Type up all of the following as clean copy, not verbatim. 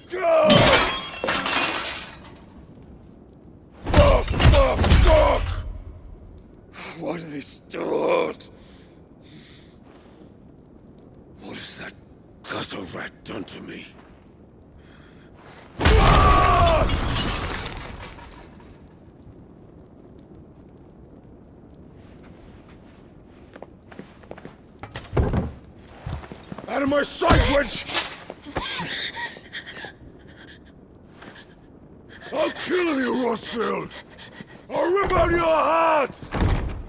Fuck! Why do they still hurt? What has that gutter rat done to me? Out of my sight, wench! I'll kill you, Rosfield! I'll rip out your heart!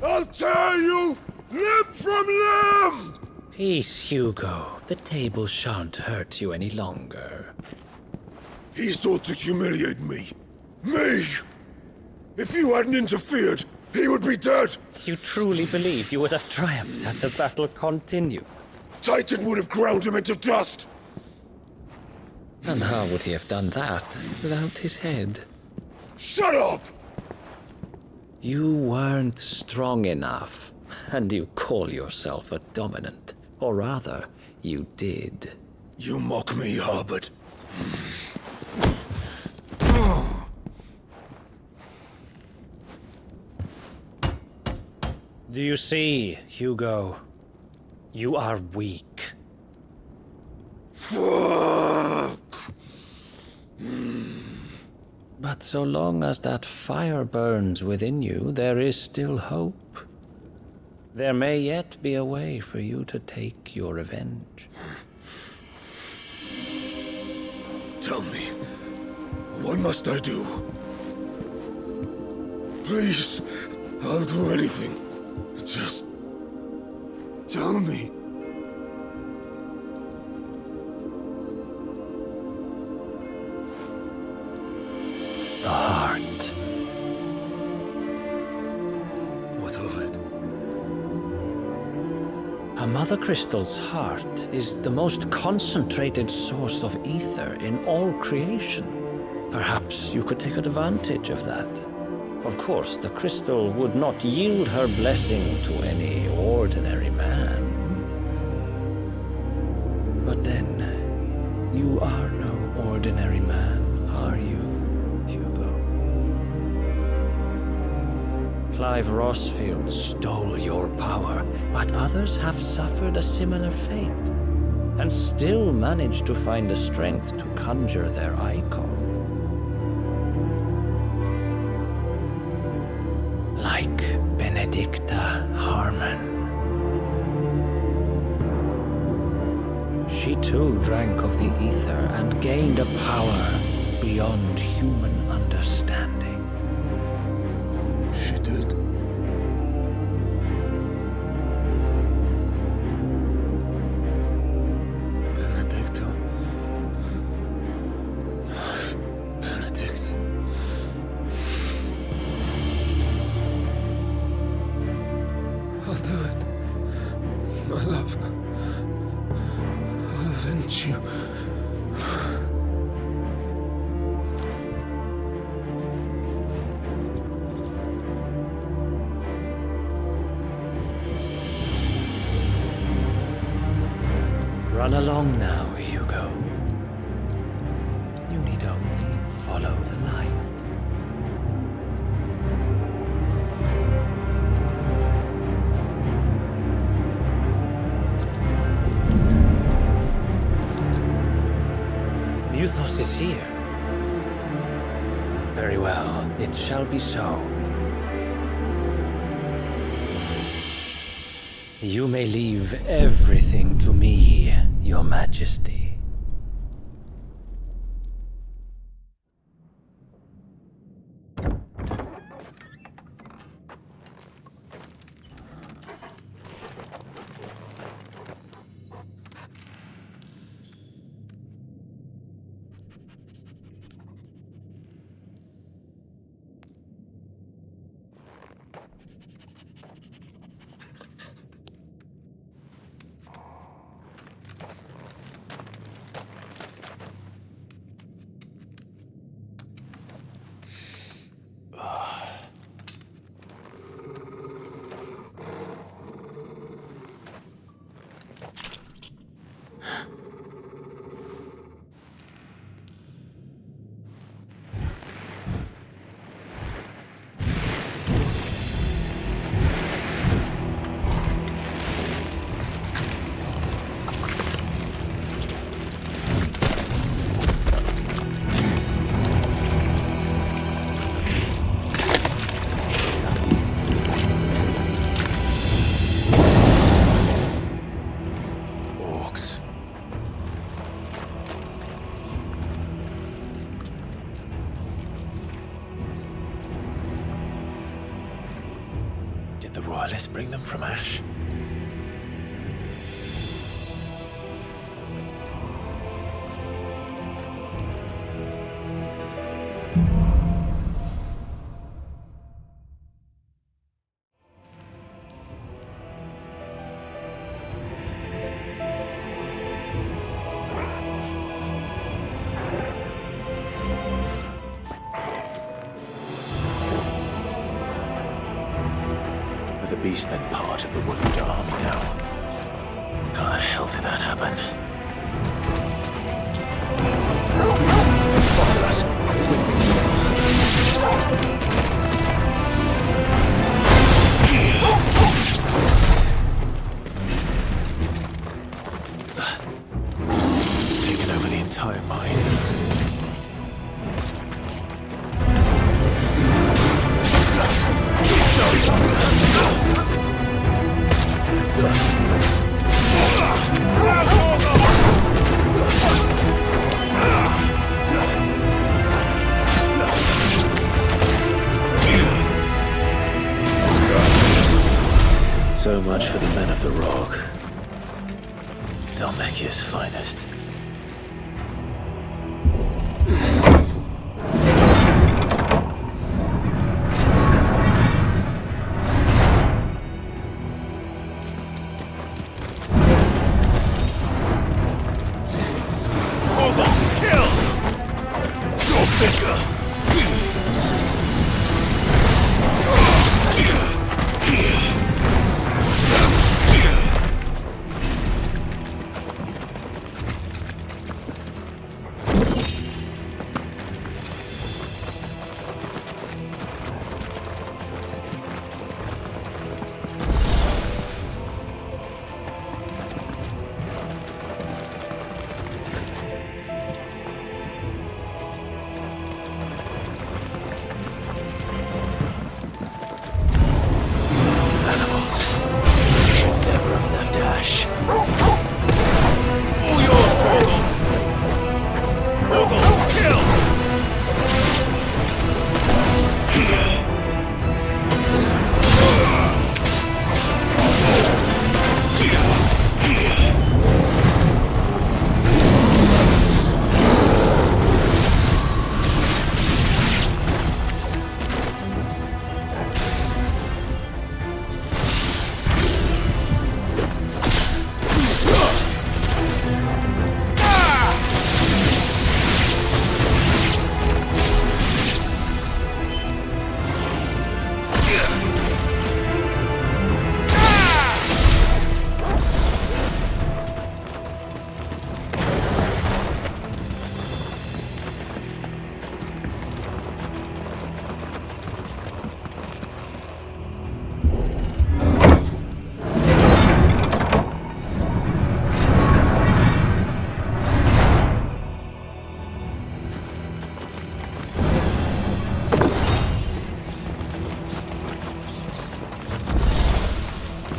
I'll tear you limb from limb! Peace, Hugo. The table shan't hurt you any longer. He sought to humiliate me. Me! If you hadn't interfered, he would be dead! You truly believe you would have triumphed had the battle continued? Titan would have ground him into dust! And how would he have done that without his head? Shut up! You weren't strong enough, and you call yourself a dominant. Or rather, you did. You mock me, Harbert. Do you see, Hugo? You are weak. Fuck! But so long as that fire burns within you, there is still hope. There may yet be a way for you to take your revenge. Tell me, what must I do? Please, I'll do anything. Just tell me. The heart. What of it? A Mother Crystal's heart is the most concentrated source of ether in all creation. Perhaps you could take advantage of that. Of course, the crystal would not yield her blessing to any ordinary man. But then, you are no ordinary man, are you, Hugo? Clive Rosfield stole your power, but others have suffered a similar fate, and still managed to find the strength to conjure their Eikon. Like Benedicta Harmon. She too drank of the ether and gained a power beyond human understanding. She did. Benedicta. Benedict. I'll do it. My love. I'll avenge you. Run along now, Hugo. You need only follow the light. Muthos is here. Very well, it shall be so. You may leave everything to me, Your Majesty. let's bring them from Ash. The Beastmen part of the Woodland army now. How the hell did that happen? They spotted us. We've taken over the entire mine. So much for the men of the Rock. Dalmekia's finest.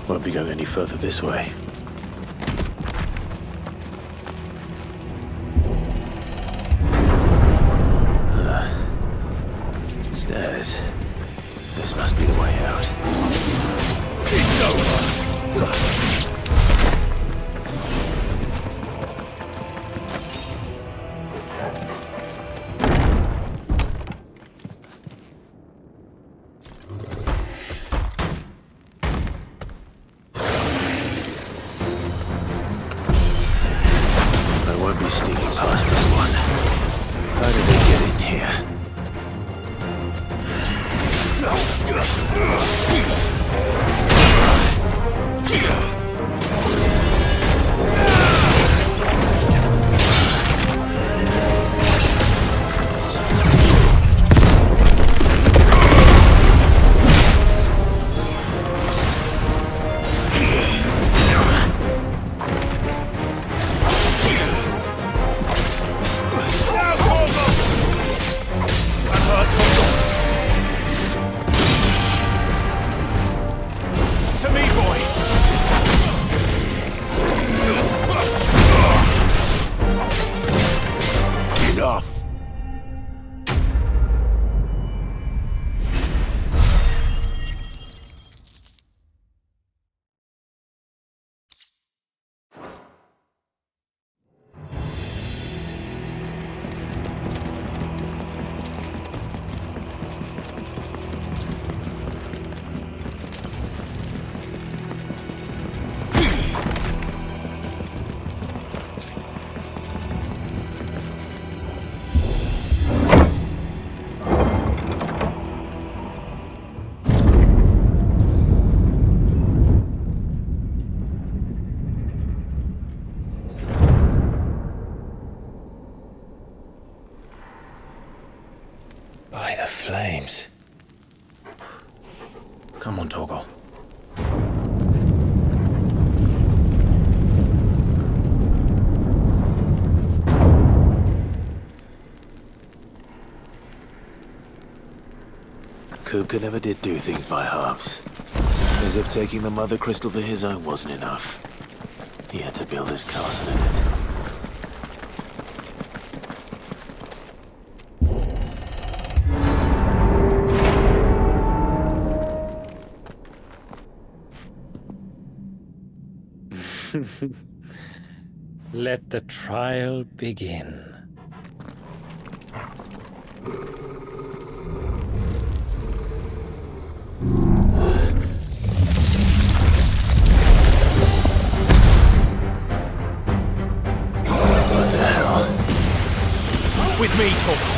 Won't be going any further this way. Stairs. This must be the way out. It's over! flames. Come on, Torgal. Kupka never did do things by halves. As if taking the Mother Crystal for his own wasn't enough. He had to build his castle in it. Let the trial begin. What the hell? With me, Torgal.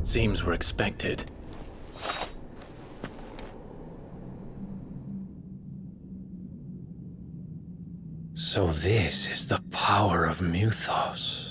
Seems we're expected. So this is the power of Mythos.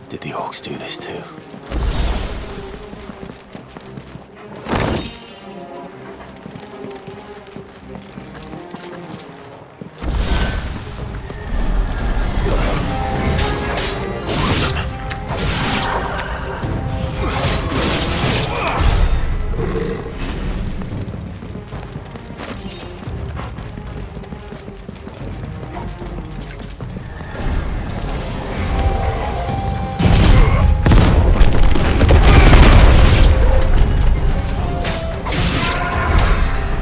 Did the orcs do this too?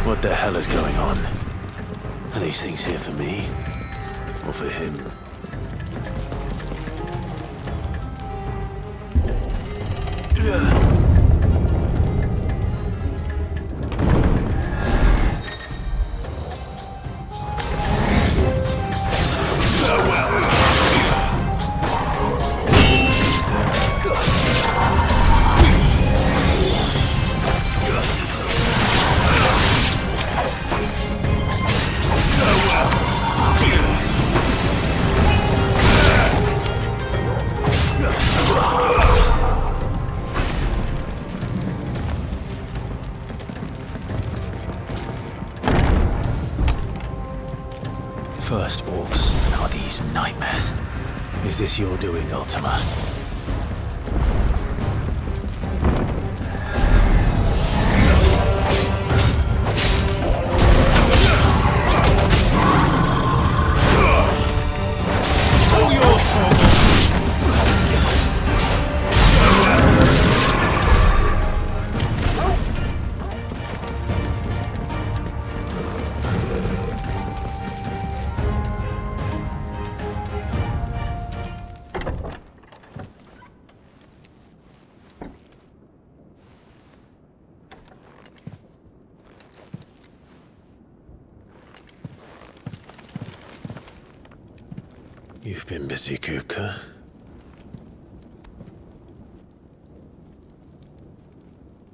What the hell is going on? Are these things here for me? Or for him? First orcs, now these nightmares. Is this your doing, Ultima? You've been busy, Kupka.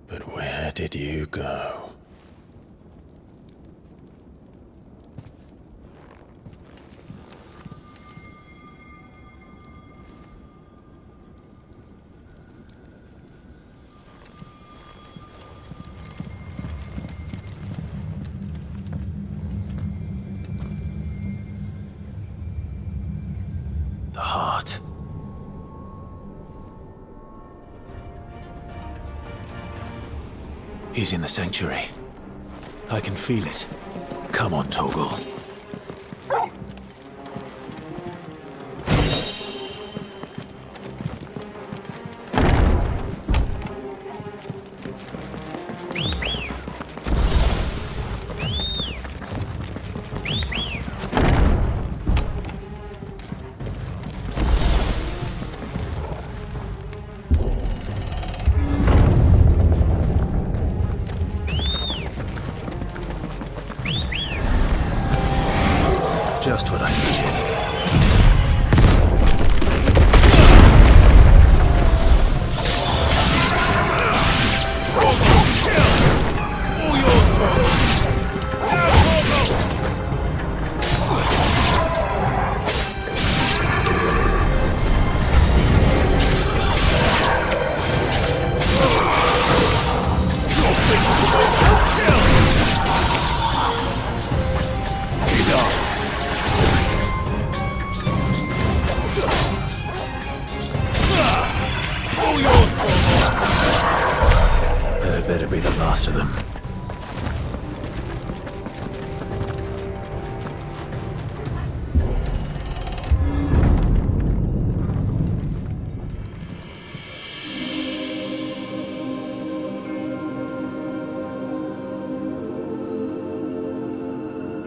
But where did you go? He's in the sanctuary. I can feel it. Come on, Torgal. Just what I needed. All yours, Torgal. That better be the last of them.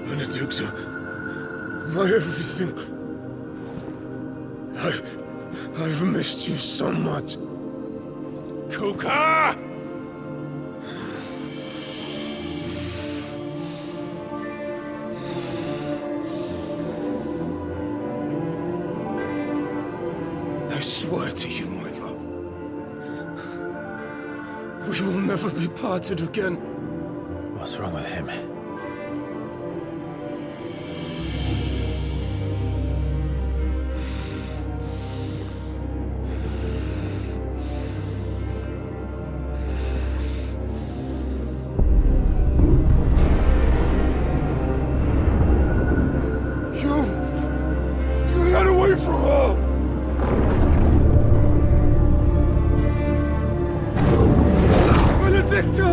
Benedicta, my everything. I've missed you so much. Kuka! I swear to you, my love, we will never be parted again. What's wrong with him? Get away from her! Benedicta!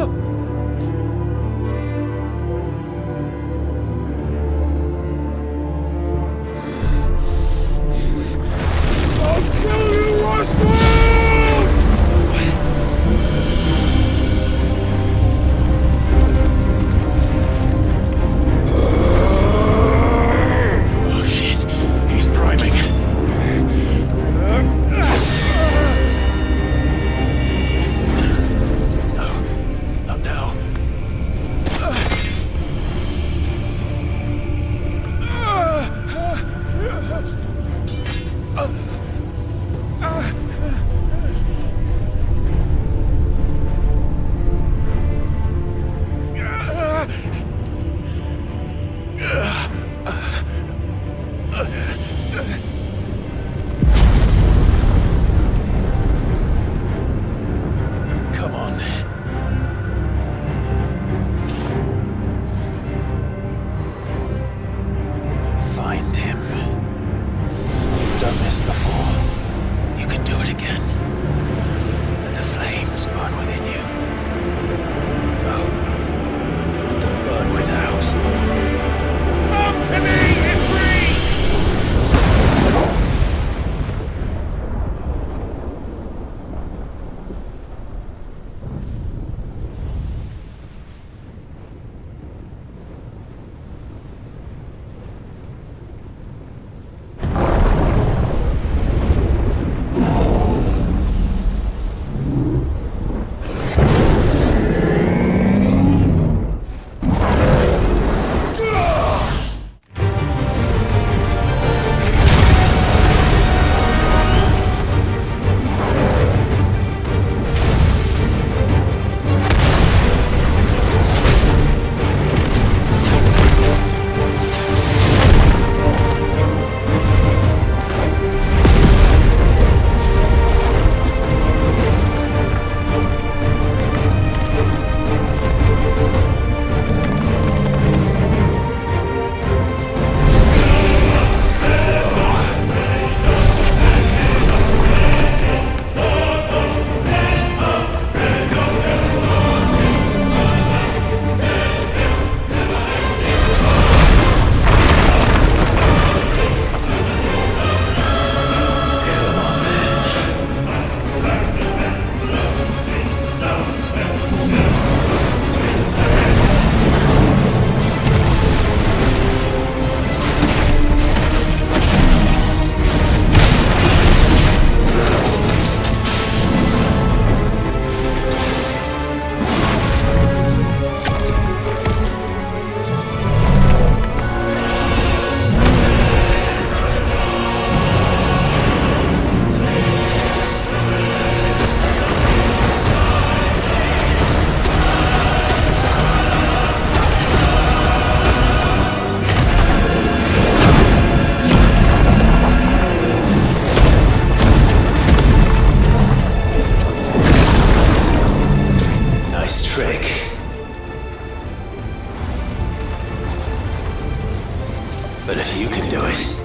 But if you can do it,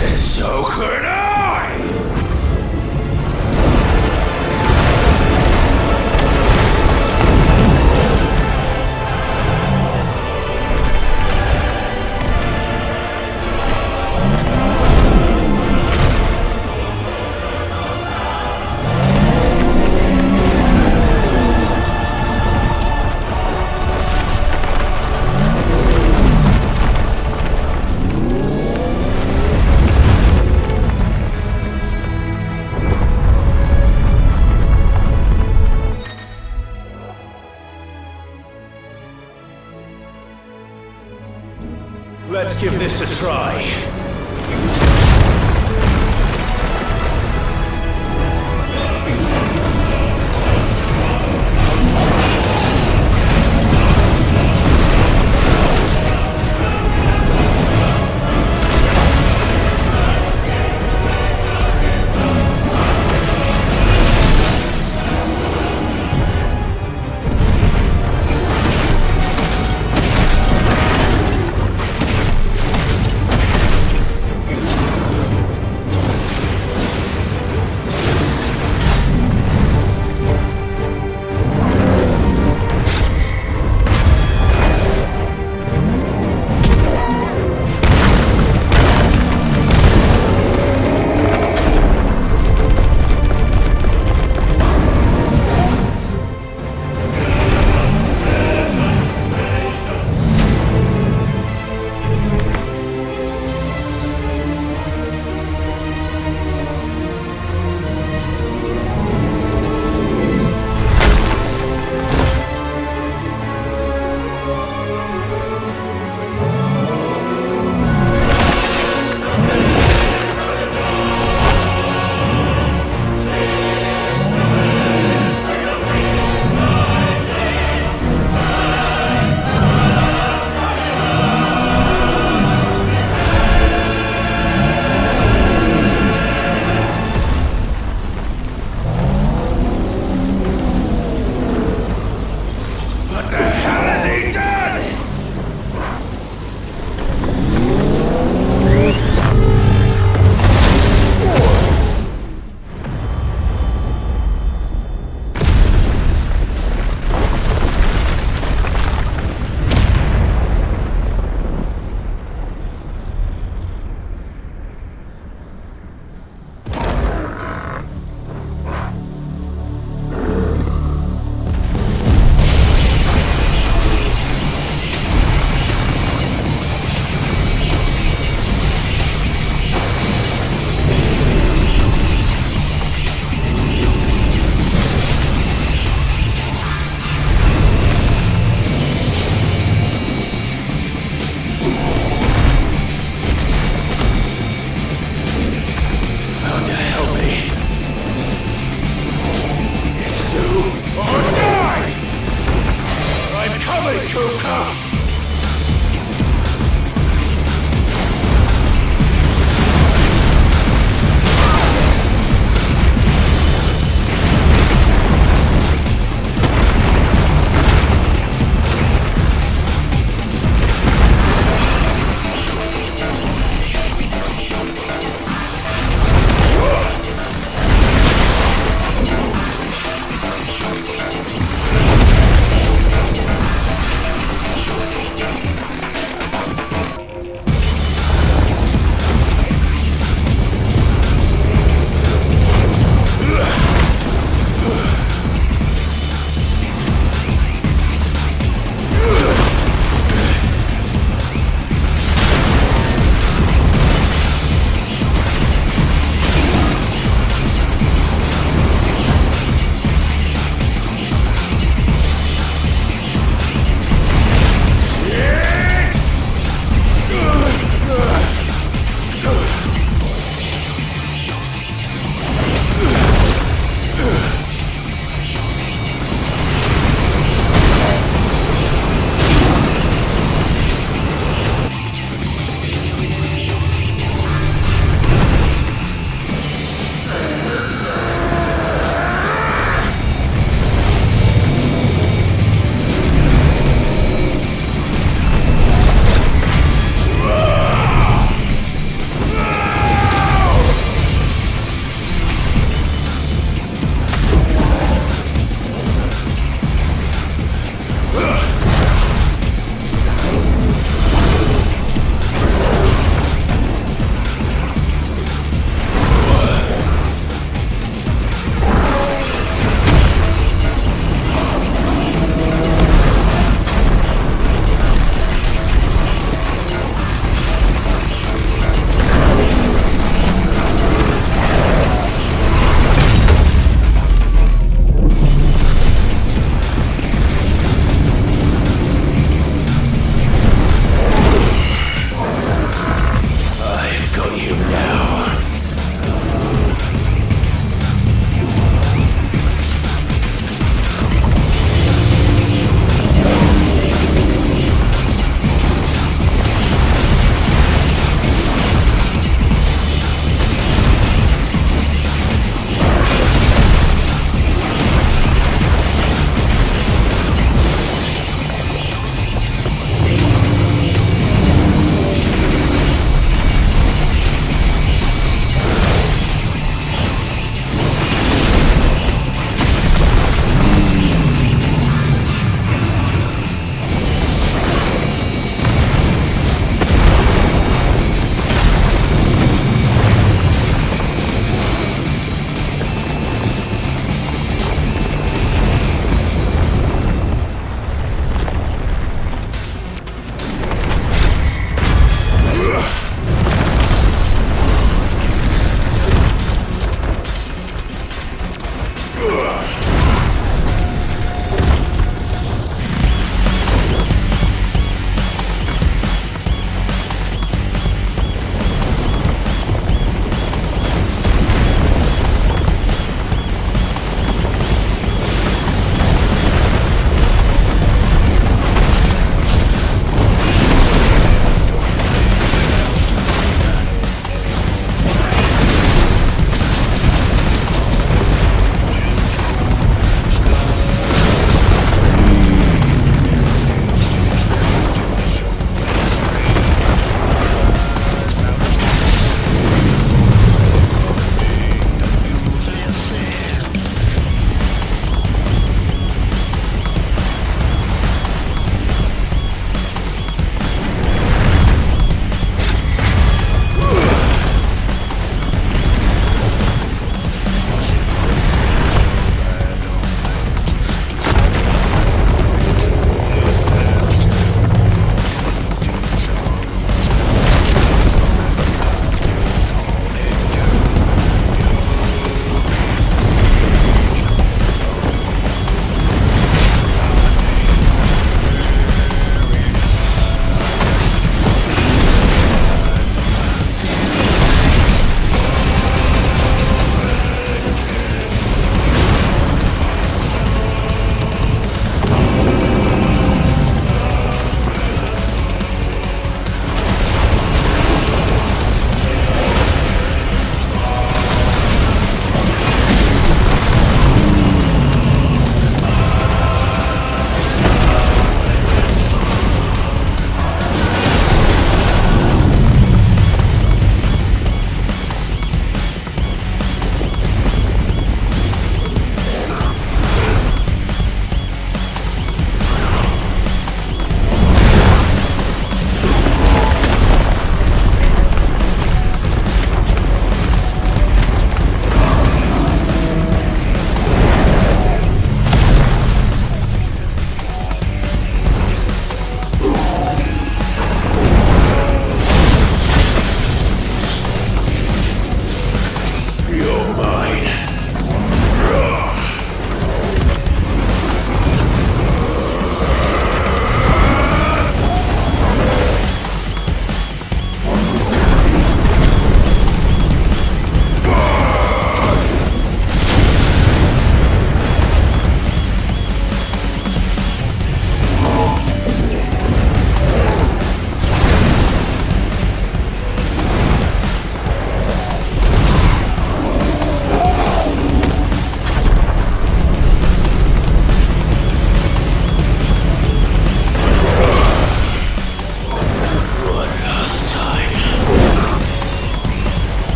then so could I! let's give this a try.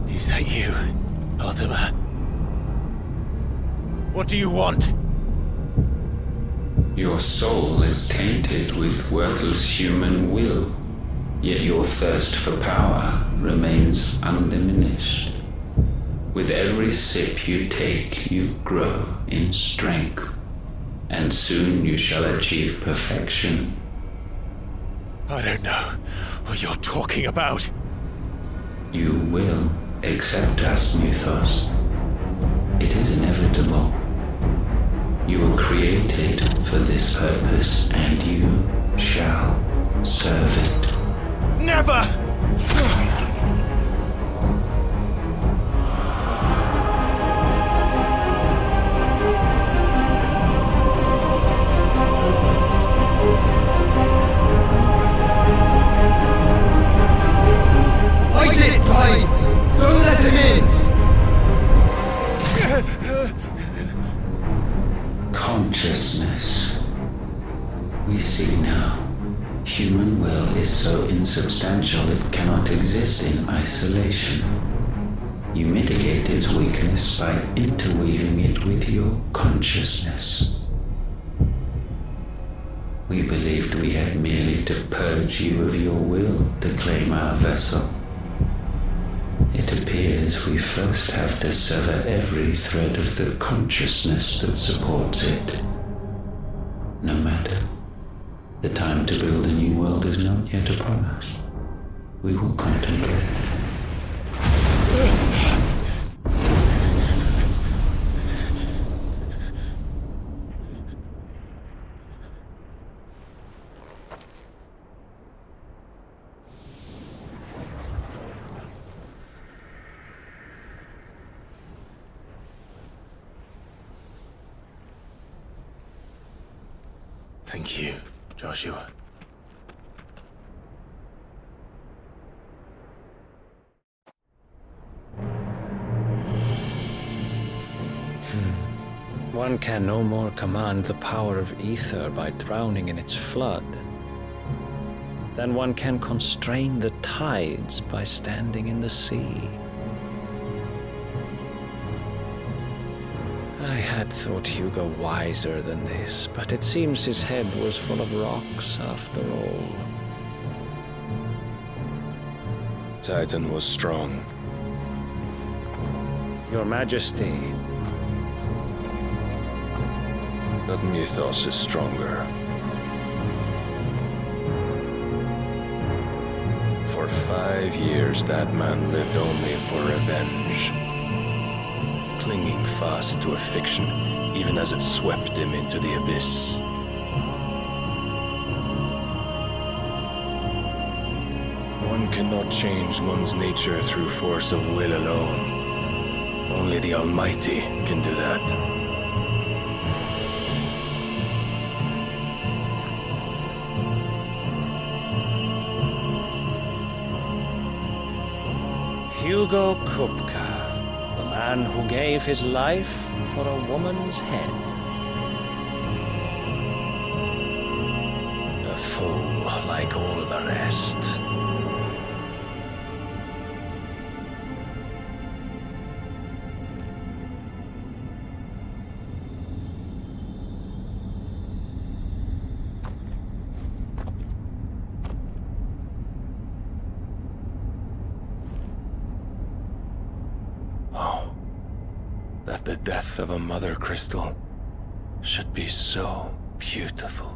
Is that you, Ultima? What do you want? Your soul is tainted with worthless human will, yet your thirst for power remains undiminished. With every sip you take, you grow in strength, and soon you shall achieve perfection. I don't know what you're talking about. You will accept us, Mythos. It is inevitable. You were created for this purpose, and you shall serve it. Never! Fight it, Clive! Don't let him in! Consciousness. We see now. Human will is so insubstantial it cannot exist in isolation. You mitigate its weakness by interweaving it with your consciousness. We believed we had merely to purge you of your will to claim our vessel. It appears we first have to sever every thread of the consciousness that supports it. No matter. The time to build a new world is not yet upon us. We will contemplate. Thank you, Joshua. One can no more command the power of ether by drowning in its flood than one can constrain the tides by standing in the sea. I had thought Hugo wiser than this, but it seems his head was full of rocks after all. Titan was strong. Your Majesty. But Mythos is stronger. For 5 years, that man lived only for revenge. Clinging fast to a fiction, even as it swept him into the abyss. One cannot change one's nature through force of will alone. Only the Almighty can do that. Hugo Kupka, the man who gave his life for a woman's head. A fool like all the rest. That the death of a mother crystal should be so beautiful.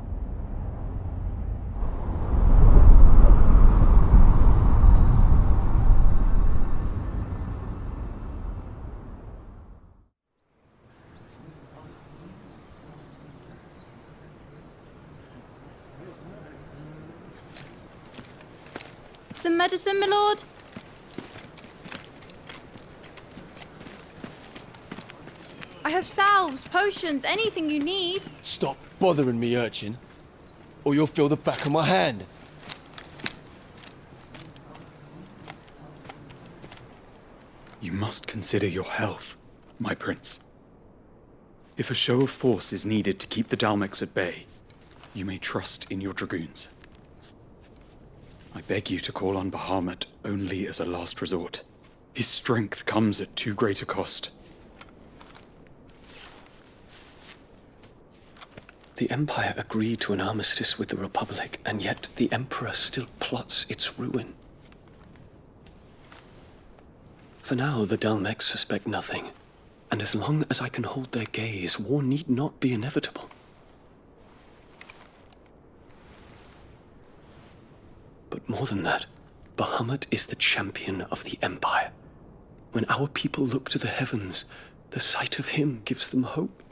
Some medicine, my lord? I have salves, potions, anything you need. Stop bothering me, urchin, or you'll feel the back of my hand. You must consider your health, my prince. If a show of force is needed to keep the Dalmex at bay, you may trust in your dragoons. I beg you to call on Bahamut only as a last resort. His strength comes at too great a cost. The Empire agreed to an armistice with the Republic, and yet the Emperor still plots its ruin. For now, the Dalmex suspect nothing, and as long as I can hold their gaze, war need not be inevitable. But more than that, Bahamut is the champion of the Empire. When our people look to the heavens, the sight of him gives them hope.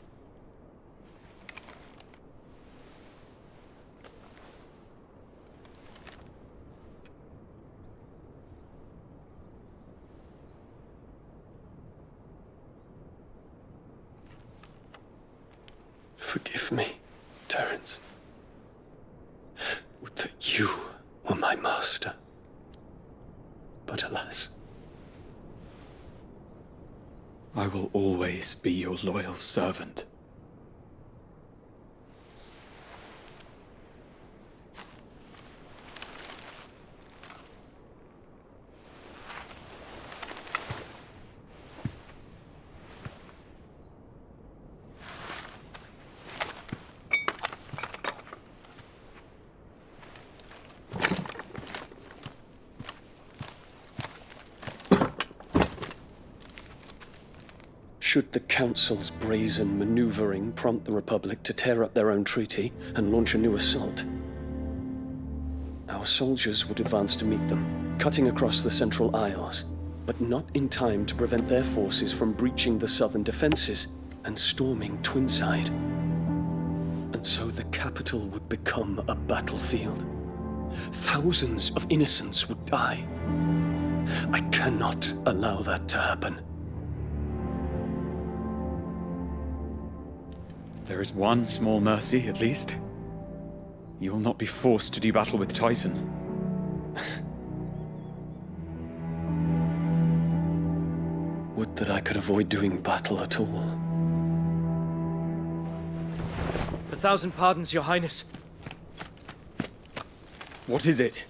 Forgive me, Terence. Would that you were my master. But alas. I will always be your loyal servant. Should the Council's brazen maneuvering prompt the Republic to tear up their own treaty and launch a new assault, our soldiers would advance to meet them, cutting across the Central Isles, but not in time to prevent their forces from breaching the southern defenses and storming Twinside. And so the capital would become a battlefield. Thousands of innocents would die. I cannot allow that to happen. There is one small mercy, at least. You will not be forced to do battle with Titan. Would that I could avoid doing battle at all. 1,000 pardons, Your Highness. What is it?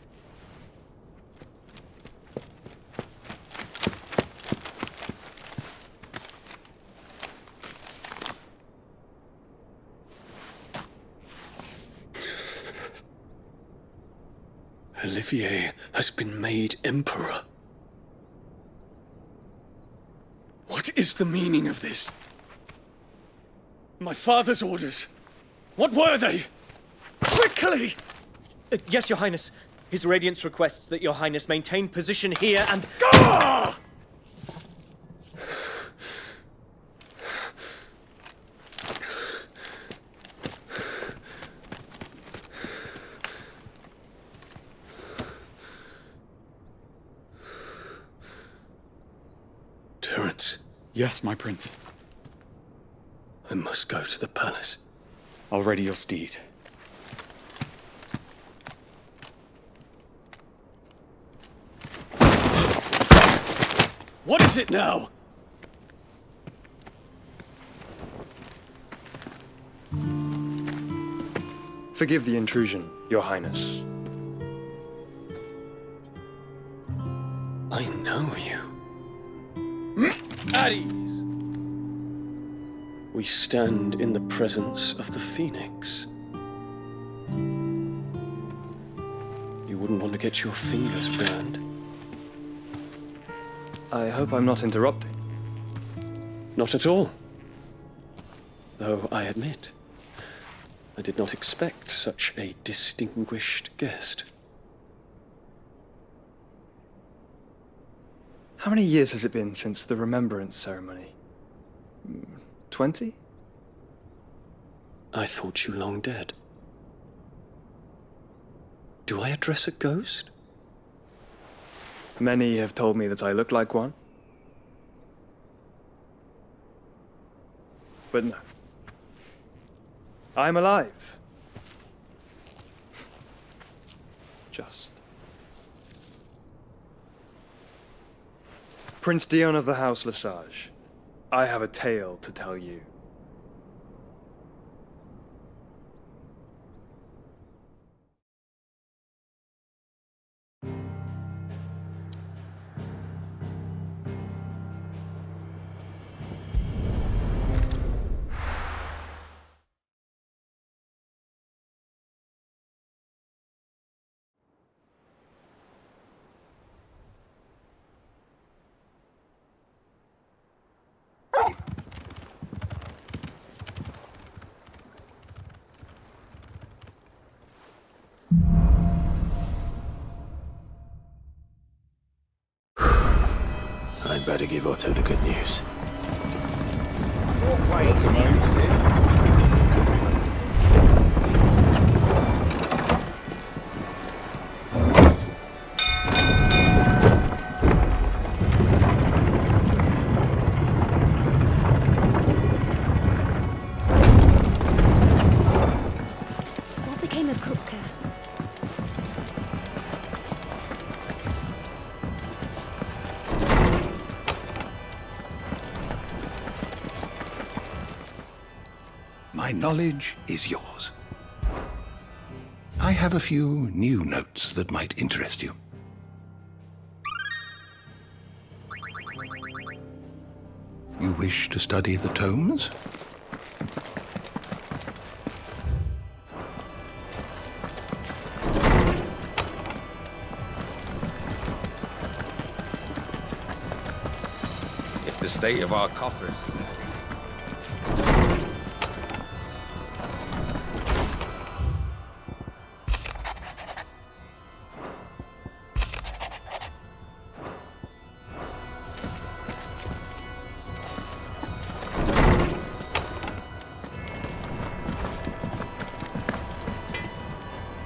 Olivier has been made Emperor. What is the meaning of this? My father's orders. What were they? Quickly! Yes, Your Highness. His Radiance requests that Your Highness maintain position here and... Gah! Terence. Yes, my prince. I must go to the palace. I'll ready your steed. What is it now? Forgive the intrusion, Your Highness. I know you. At ease. We stand in the presence of the Phoenix. You wouldn't want to get your fingers burned. I hope I'm not interrupting. Not at all. Though I admit, I did not expect such a distinguished guest. How many years has it been since the Remembrance ceremony? 20? I thought you long dead. Do I address a ghost? Many have told me that I look like one. But no. I'm alive. Just. Prince Dion of the House Lesage, I have a tale to tell you. I'd better give Otto the good news. What became of Kupka? My knowledge is yours. I have a few new notes that might interest you. You wish to study the tomes? If the state of our coffers is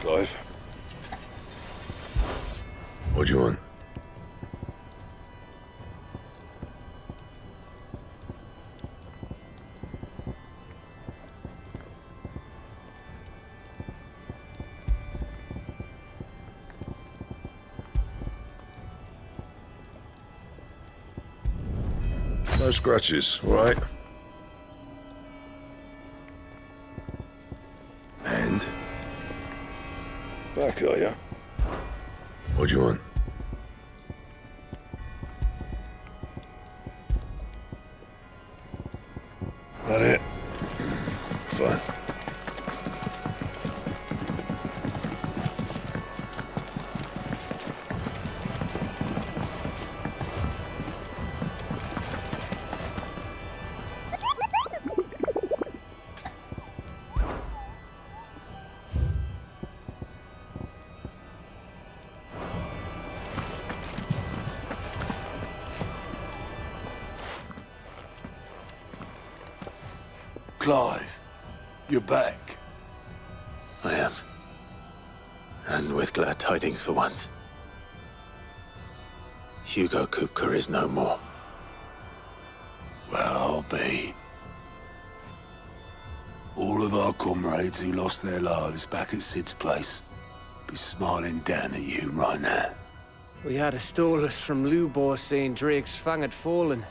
Clive? What do you want? No scratches, all right? And? Back, are ya? What do you want? That it? Fine. Clive, you're back. I am. And with glad tidings for once. Hugo Kupka is no more. Well, I'll be. All of our comrades who lost their lives back at Sid's place be smiling down at you right now. We had a stolus from Lubor saying Drake's fang had fallen.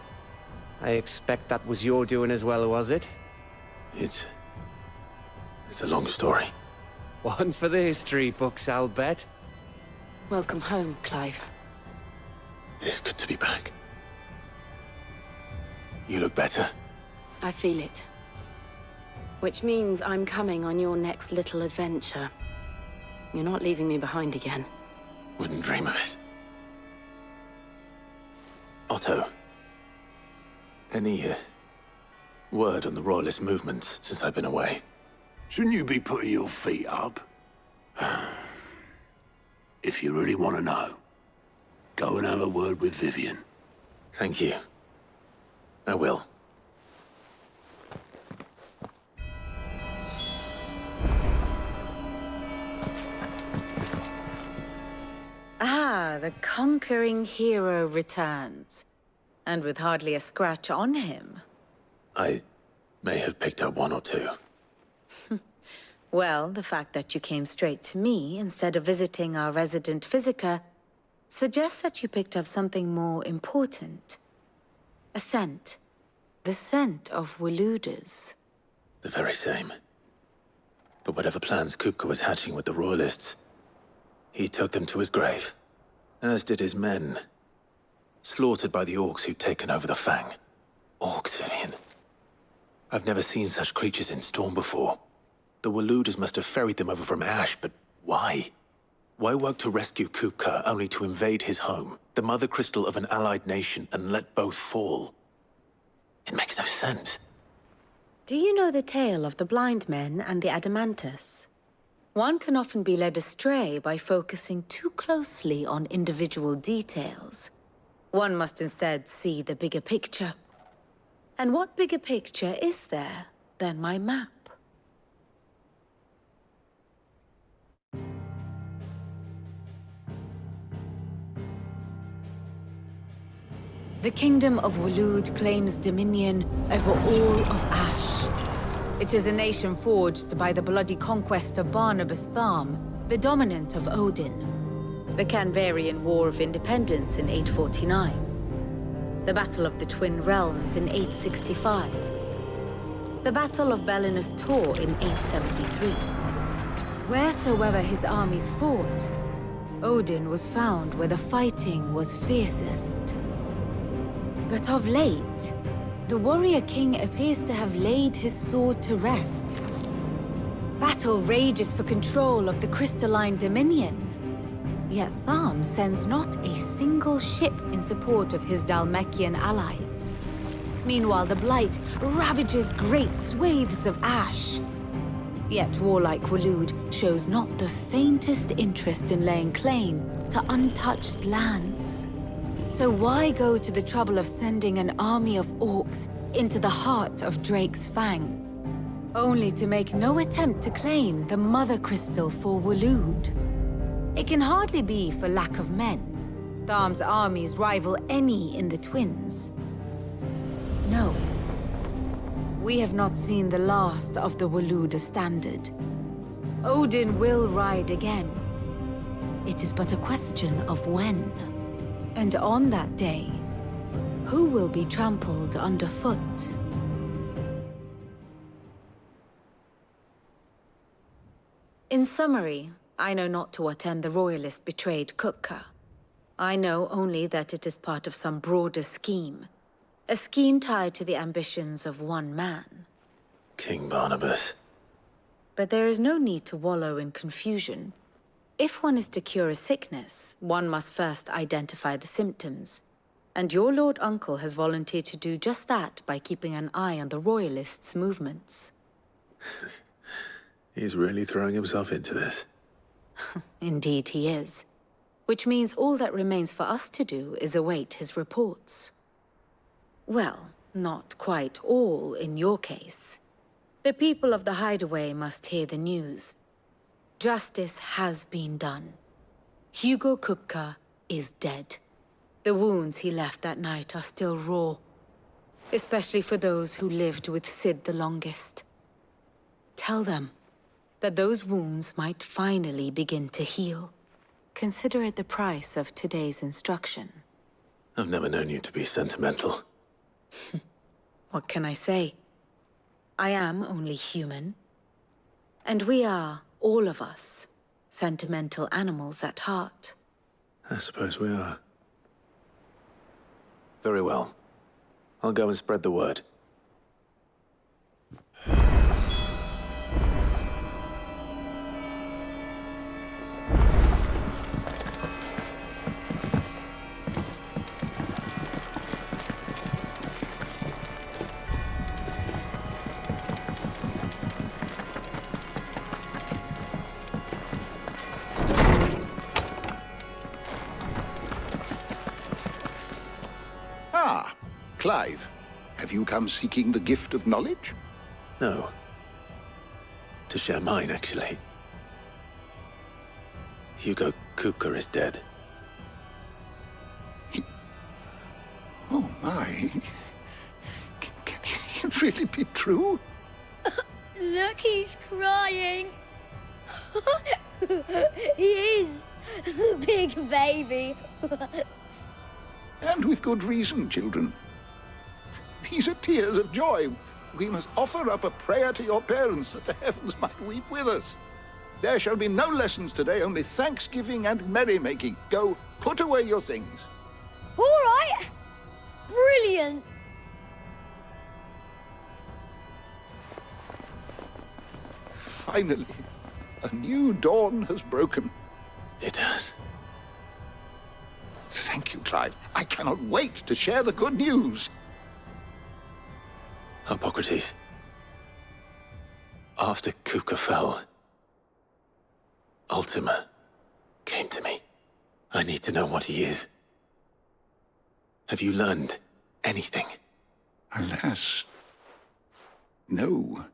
I expect that was your doing as well, was it? It's a long story. One for the history books, I'll bet. Welcome home, Clive. It's good to be back. You look better. I feel it. Which means I'm coming on your next little adventure. You're not leaving me behind again. Wouldn't dream of it. Otto. Any word on the Royalist movements since I've been away? Shouldn't you be putting your feet up? If you really want to know, go and have a word with Vivian. Thank you. I will. Ah, the conquering hero returns. And with hardly a scratch on him. I may have picked up one or two. Well, the fact that you came straight to me instead of visiting our resident physiker suggests that you picked up something more important. A scent. The scent of Walooders. The very same. But whatever plans Kupka was hatching with the Royalists, he took them to his grave. As did his men. Slaughtered by the orcs who'd taken over the Fang. Orcs, Vivian. I've never seen such creatures in Storm before. The Walooders must have ferried them over from Ash, but why? Why work to rescue Kupka only to invade his home, the mother crystal of an allied nation, and let both fall? It makes no sense. Do you know the tale of the blind men and the Adamantus? One can often be led astray by focusing too closely on individual details. One must instead see the bigger picture. And what bigger picture is there than my map? The Kingdom of Walood claims dominion over all of Ash. It is a nation forged by the bloody conquest of Barnabas Tharm, the dominant of Odin. The Canvarian War of Independence in 849. The Battle of the Twin Realms in 865. The Battle of Belinus Tor in 873. Wheresoever his armies fought, Odin was found where the fighting was fiercest. But of late, the warrior king appears to have laid his sword to rest. Battle rages for control of the crystalline dominion. Yet Tharm sends not a single ship in support of his Dhalmekian allies. Meanwhile, the Blight ravages great swathes of Ash. Yet warlike Walood shows not the faintest interest in laying claim to untouched lands. So why go to the trouble of sending an army of orcs into the heart of Drake's Fang, only to make no attempt to claim the Mother Crystal for Walood? It can hardly be for lack of men. Tharm's armies rival any in the Twins. No. We have not seen the last of the Walooder standard. Odin will ride again. It is but a question of when. And on that day, who will be trampled underfoot? In summary, I know not to what end the Royalists betrayed Kupka. I know only that it is part of some broader scheme. A scheme tied to the ambitions of one man. King Barnabas. But there is no need to wallow in confusion. If one is to cure a sickness, one must first identify the symptoms. And your Lord Uncle has volunteered to do just that by keeping an eye on the Royalists' movements. He's really throwing himself into this. Indeed he is. Which means all that remains for us to do is await his reports. Well, not quite all in your case. The people of the Hideaway must hear the news. Justice has been done. Hugo Kupka is dead. The wounds he left that night are still raw, especially for those who lived with Sid the longest. Tell them that those wounds might finally begin to heal. Consider it the price of today's instruction. I've never known you to be sentimental. What can I say? I am only human. And we are, all of us, sentimental animals at heart. I suppose we are. Very well. I'll go and spread the word. Clive, have you come seeking the gift of knowledge? No. To share mine, actually. Hugo Kupka is dead. Oh my. Can it really be true? Look, he's crying. He is. The big like a baby. And with good reason, children. These are tears of joy. We must offer up a prayer to your parents that the heavens might weep with us. There shall be no lessons today, only thanksgiving and merrymaking. Go, put away your things. All right. Brilliant. Finally, a new dawn has broken. It has. Thank you, Clive. I cannot wait to share the good news. Hippocrates. After Kupka fell, Ultima came to me. I need to know what he is. Have you learned anything? Alas, no.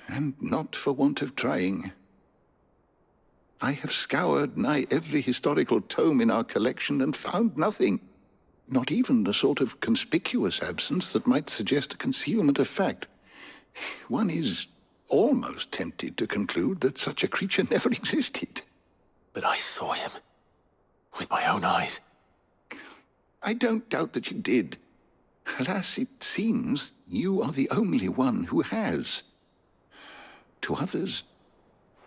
And not for want of trying. I have scoured nigh every historical tome in our collection and found nothing. Not even the sort of conspicuous absence that might suggest a concealment of fact. One is almost tempted to conclude that such a creature never existed. But I saw him. With my own eyes. I don't doubt that you did. Alas, it seems you are the only one who has. To others,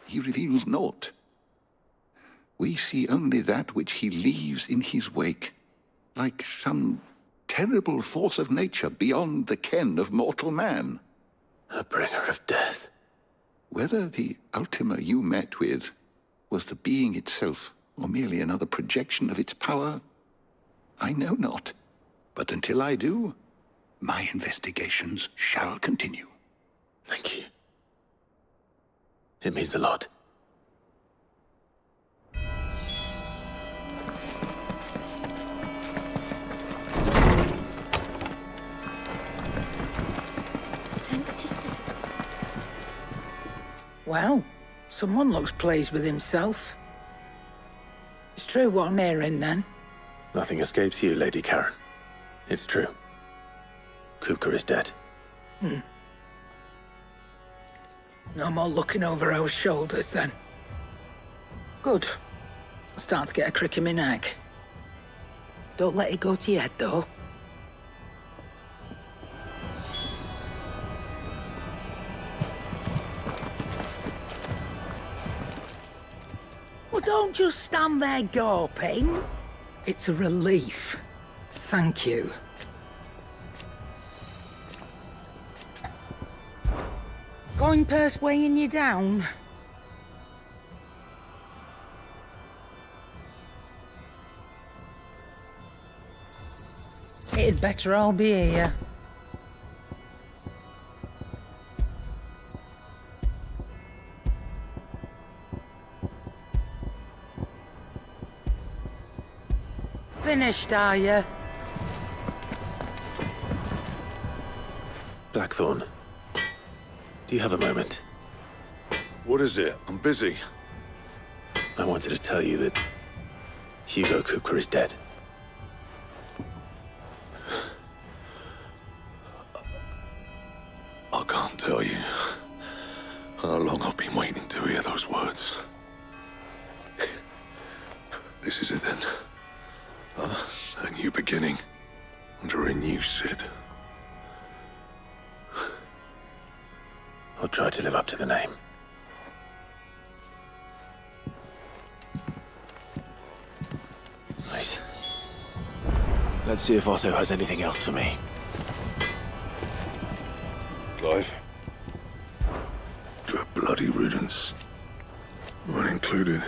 he reveals naught. We see only that which he leaves in his wake, like some terrible force of nature beyond the ken of mortal man. A bringer of death. Whether the Ultima you met with was the being itself, or merely another projection of its power, I know not. But until I do, my investigations shall continue. Thank you. It means a lot. Thanks to Sid. Well, someone looks pleased with himself. It's true what I'm hearing, then. Nothing escapes you, Lady Karen. It's true. Kupka is dead. No more looking over our shoulders, then. Good. I'm starting to get a crick in my neck. Don't let it go to your head, though. Well, don't just stand there gawping. It's a relief. Thank you. Going purse weighing you down? It'd better all be here. Finished, are you? Blackthorn. Do you have a moment? What is it? I'm busy. I wanted to tell you that Hugo Kupka is dead. I can't tell you how long I've been waiting to hear those words. This is it then. A new beginning under a new Sid. I'll try to live up to the name. Right. Let's see if Otto has anything else for me. Clive. Good bloody riddance. Mine included.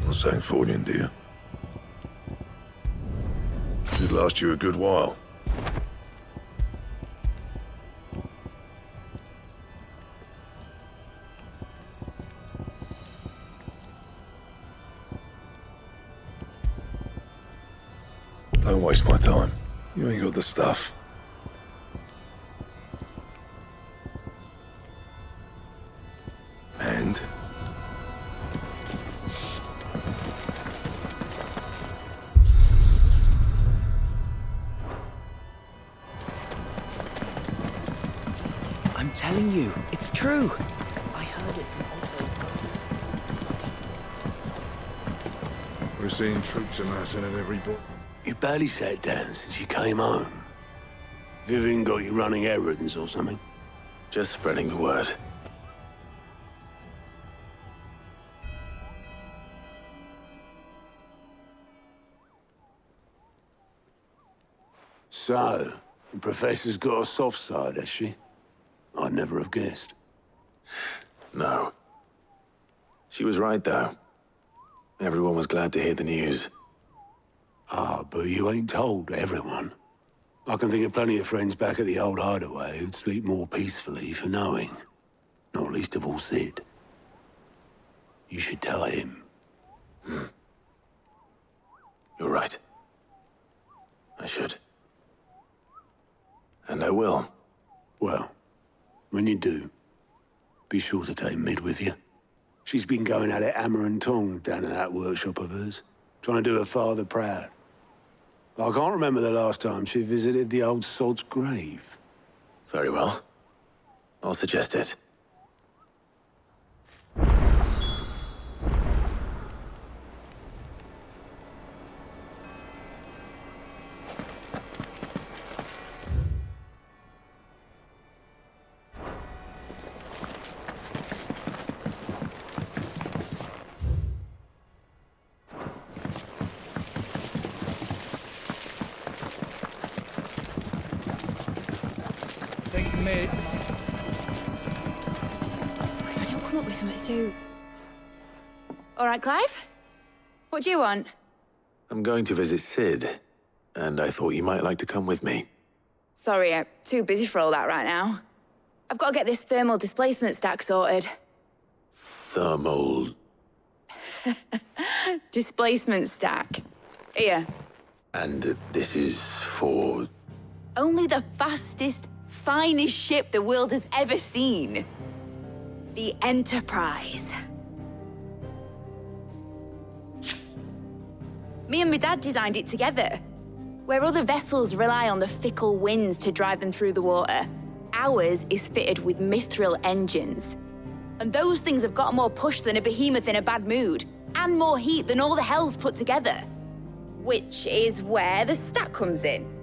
Not saying fortune, dear. Should last you a good while. Don't waste my time. You ain't got the stuff. And? I'm telling you, it's true. I heard it from Otto's Ever seen troops amassing at every port? You barely sat down since you came home. Vivian got you running errands or something? Just spreading the word. So, the Professor's got a soft side, has she? I'd never have guessed. No. She was right, though. Everyone was glad to hear the news. Ah, but you ain't told everyone. I can think of plenty of friends back at the old hideaway who'd sleep more peacefully for knowing. Not least of all Sid. You should tell him. You're right. I should. And I will. Well, when you do, be sure to take Mid with you. She's been going at it hammer and tongs down in that workshop of hers, trying to do her father proud. I can't remember the last time she visited the old sod's grave. Very well. I'll suggest it. If I don't come up with something so... All right, Clive? What do you want? I'm going to visit Sid, and I thought you might like to come with me. Sorry, I'm too busy for all that right now. I've got to get this thermal displacement stack sorted. Thermal... Displacement stack. Here. And this is for... Only the fastest, finest ship the world has ever seen. The Enterprise. Me and my dad designed it together. Where other vessels rely on the fickle winds to drive them through the water, ours is fitted with mithril engines. And those things have got more push than a behemoth in a bad mood, and more heat than all the hells put together. Which is where the stack comes in.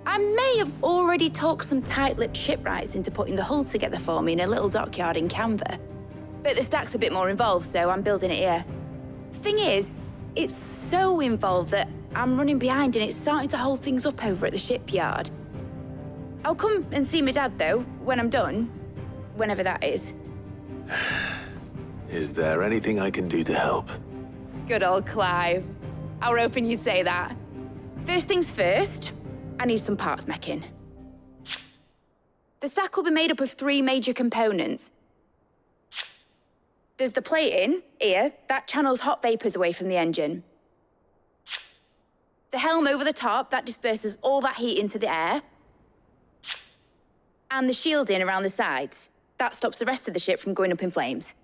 I may have already talked some tight-lipped shipwrights into putting the hull together for me in a little dockyard in Canva. But the stack's a bit more involved, so I'm building it here. Thing is, it's so involved that I'm running behind and it's starting to hold things up over at the shipyard. I'll come and see my dad, though, when I'm done. Whenever that is. Is there anything I can do to help? Good old Clive. I were hoping you'd say that. First things first, I need some parts meching. The stack will be made up of 3 major components. There's the plating, here, that channels hot vapors away from the engine. The helm over the top, that disperses all that heat into the air. And the shielding around the sides. That stops the rest of the ship from going up in flames.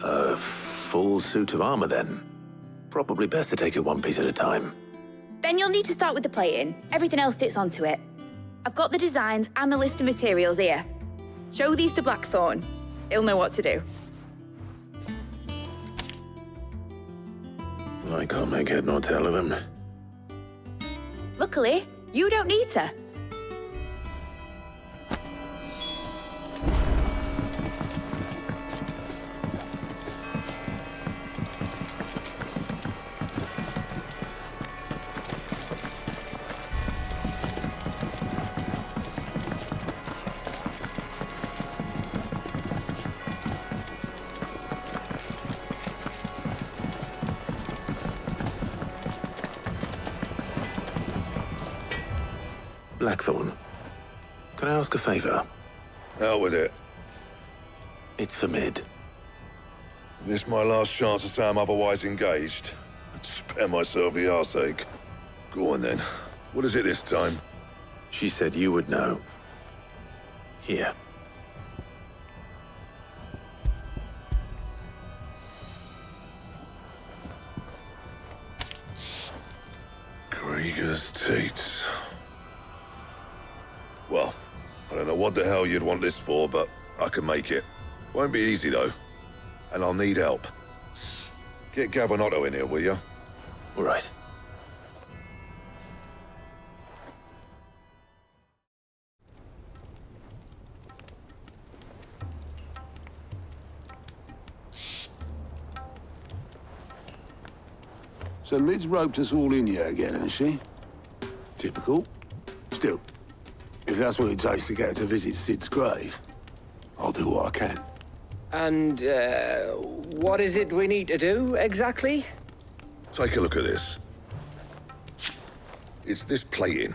A full suit of armor, then? Probably best to take it one piece at a time. Then you'll need to start with the plating. Everything else fits onto it. I've got the designs and the list of materials here. Show these to Blackthorn. He'll know what to do. I can't make head nor tail of them. Luckily, you don't need to. Blackthorn, can I ask a favor? Hell with it. It's for Mid. This my last chance to say I'm otherwise engaged. I'd spare myself the arseache. Go on then. What is it this time? She said you would know. Here. Krieger's Teats. Well, I don't know what the hell you'd want this for, but I can make it. Won't be easy, though. And I'll need help. Get Gabonotto in here, will you? All right. So Lid's roped us all in here again, hasn't she? Typical. Still, if that's what it takes to get her to visit Sid's grave, I'll do what I can. And, what is it we need to do, exactly? Take a look at this. It's this plating.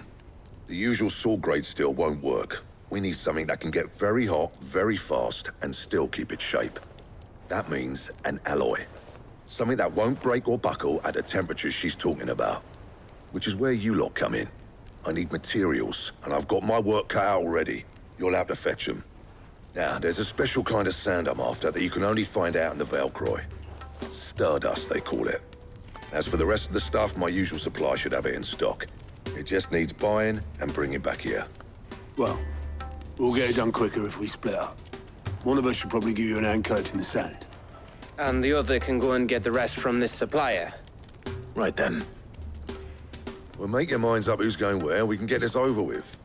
The usual sword grade steel won't work. We need something that can get very hot, very fast, and still keep its shape. That means an alloy. Something that won't break or buckle at the temperatures she's talking about. Which is where you lot come in. I need materials, and I've got my work cut out already. You'll have to fetch them. Now, there's a special kind of sand I'm after that you can only find out in the Valcroy. Stardust, they call it. As for the rest of the stuff, my usual supply should have it in stock. It just needs buying and bringing back here. Well, we'll get it done quicker if we split up. One of us should probably give you an hand coating the sand. And the other can go and get the rest from this supplier. Right then. Well, make your minds up who's going where, we can get this over with.